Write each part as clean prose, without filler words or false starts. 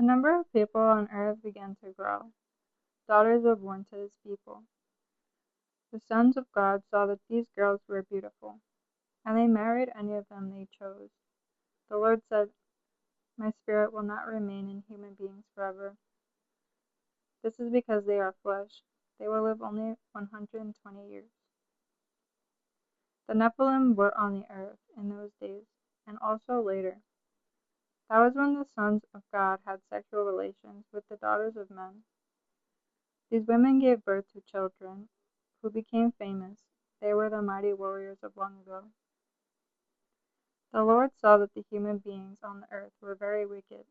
The number of people on earth began to grow. Daughters were born to his people. The sons of God saw that these girls were beautiful, and they married any of them they chose. The Lord said, "My spirit will not remain in human beings forever. This is because they are flesh. They will live only 120 years." The Nephilim were on the earth in those days, and also later. That was when the sons of God had sexual relations with the daughters of men. These women gave birth to children who became famous. They were the mighty warriors of long ago. The Lord saw that the human beings on the earth were very wicked.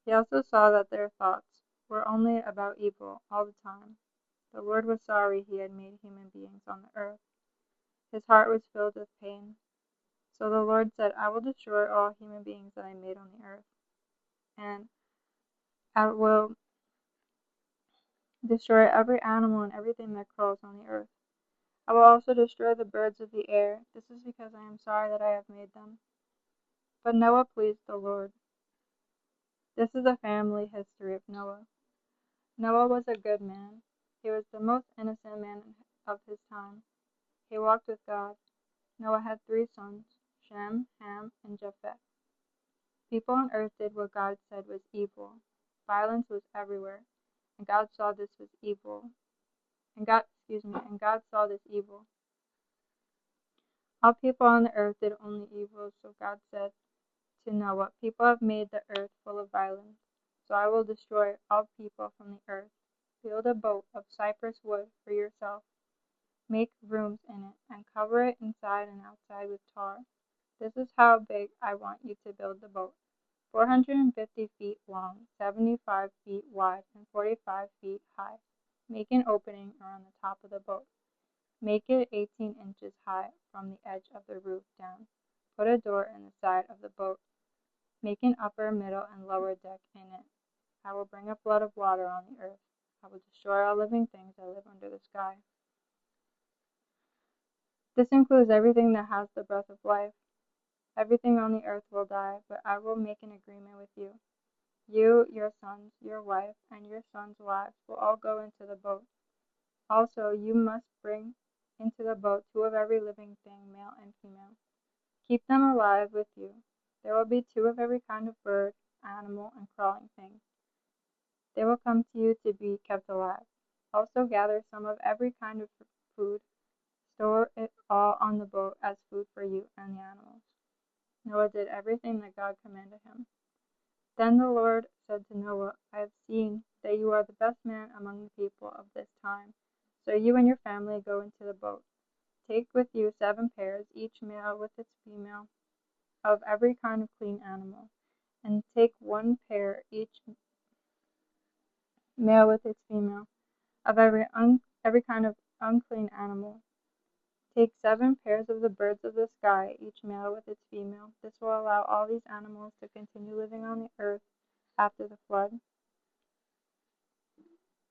He also saw that their thoughts were only about evil all the time. The Lord was sorry he had made human beings on the earth. His heart was filled with pain. So the Lord said, "I will destroy all human beings that I made on the earth, and I will destroy every animal and everything that crawls on the earth. I will also destroy the birds of the air. This is because I am sorry that I have made them." But Noah pleased the Lord. This is the family history of Noah. Noah was a good man. He was the most innocent man of his time. He walked with God. Noah had 3 sons, Shem, Ham, and Japheth. People on earth did what God said was evil. Violence was everywhere, and God saw this was evil. And God saw this evil. All people on the earth did only evil, so God said to Noah, "People have made the earth full of violence, so I will destroy all people from the earth. Build a boat of cypress wood for yourself. Make rooms in it, and cover it inside and outside with tar. This is how big I want you to build the boat: 450 feet long, 75 feet wide, and 45 feet high. Make an opening around the top of the boat. Make it 18 inches high from the edge of the roof down. Put a door in the side of the boat. Make an upper, middle, and lower deck in it. I will bring a flood of water on the earth. I will destroy all living things that live under the sky." This includes everything that has the breath of life. Everything on the earth will die, but I will make an agreement with you. You, your sons, your wife, and your sons' wives will all go into the boat. Also, you must bring into the boat 2 of every living thing, male and female. Keep them alive with you. There will be 2 of every kind of bird, animal, and crawling thing. They will come to you to be kept alive. Also gather some of every kind of food. Store it all on the boat as food for you and the animals. Noah did everything that God commanded him. Then the Lord said to Noah, "I have seen that you are the best man among the people of this time. So you and your family go into the boat. Take with you 7 pairs, each male with its female, of every kind of clean animal, and take 1 pair, each male with its female, of every kind of unclean animal. Take 7 pairs of the birds of the sky, each male with its female. This will allow all these animals to continue living on the earth after the flood.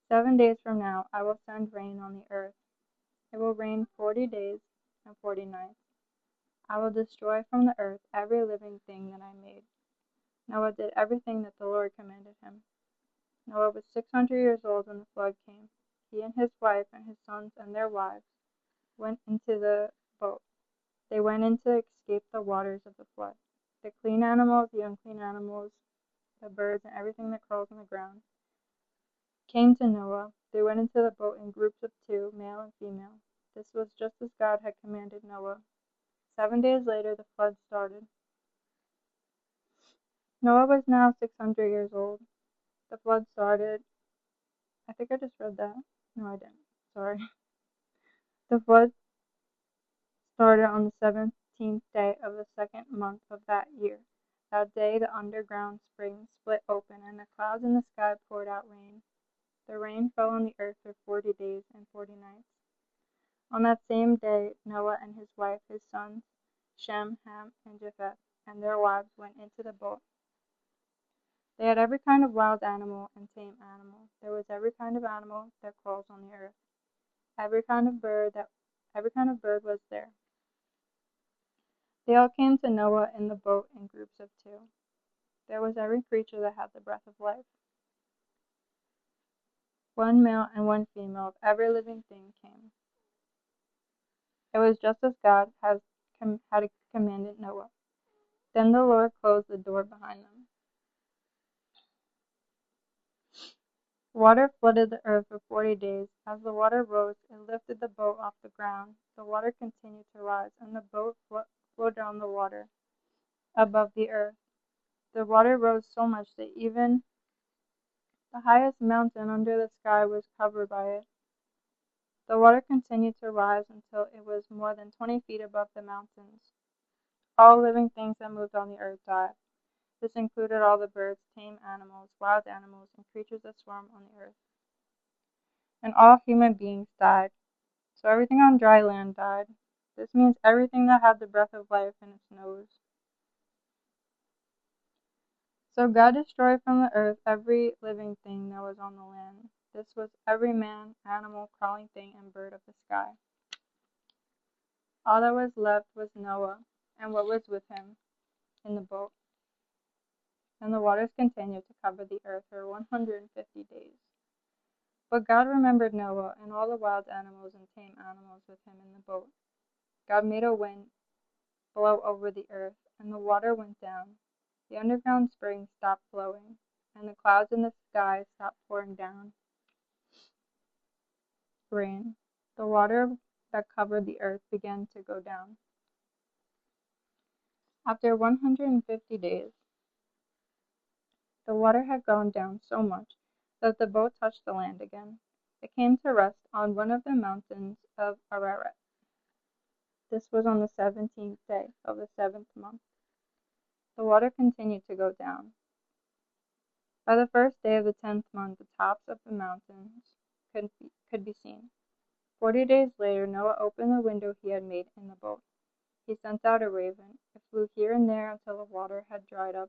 7 days from now, I will send rain on the earth. It will rain 40 days and 40 nights. I will destroy from the earth every living thing that I made." Noah did everything that the Lord commanded him. Noah was 600 years old when the flood came. He and his wife and his sons and their wives went into the boat. They went in to escape the waters of the flood. The clean animals, the unclean animals, the birds, and everything that crawls on the ground came to Noah. They went into the boat in groups of 2, male and female. This was just as God had commanded Noah. 7 days later, the flood started. Noah was now 600 years old. The flood started. I think I just read that. No, I didn't. Sorry. The flood started on the 17th day of the 2nd month of that year. That day, the underground springs split open, and the clouds in the sky poured out rain. The rain fell on the earth for 40 days and 40 nights. On that same day, Noah and his wife, his sons, Shem, Ham, and Japheth, and their wives went into the boat. They had every kind of wild animal and tame animal. There was every kind of animal that crawls on the earth. Every kind of bird was there. They all came to Noah in the boat in groups of 2. there was every creature that had the breath of life, one male and one female of every living thing came. It was just as God had commanded Noah. Then the Lord closed the door behind them. Water flooded the earth for 40 days. As the water rose, it lifted the boat off the ground. The water continued to rise, and the boat flowed down the water above the earth. The water rose so much that even the highest mountain under the sky was covered by it. The water continued to rise until it was more than 20 feet above the mountains. All living things that moved on the earth died. This included all the birds, tame animals, wild animals, and creatures that swarm on the earth. And all human beings died. So everything on dry land died. This means everything that had the breath of life in its nose. So God destroyed from the earth every living thing that was on the land. This was every man, animal, crawling thing, and bird of the sky. All that was left was Noah and what was with him in the boat. And the waters continued to cover the earth for 150 days. But God remembered Noah and all the wild animals and tame animals with him in the boat. God made a wind blow over the earth, and the water went down. The underground springs stopped flowing, and the clouds in the sky stopped pouring down rain. The water that covered the earth began to go down. After 150 days, the water had gone down so much that the boat touched the land again. It came to rest on one of the mountains of Ararat. This was on the 17th day of the 7th month. The water continued to go down. By the first day of the 10th month, the tops of the mountains could be seen. 40 days later, Noah opened the window he had made in the boat. He sent out a raven. It flew here and there until the water had dried up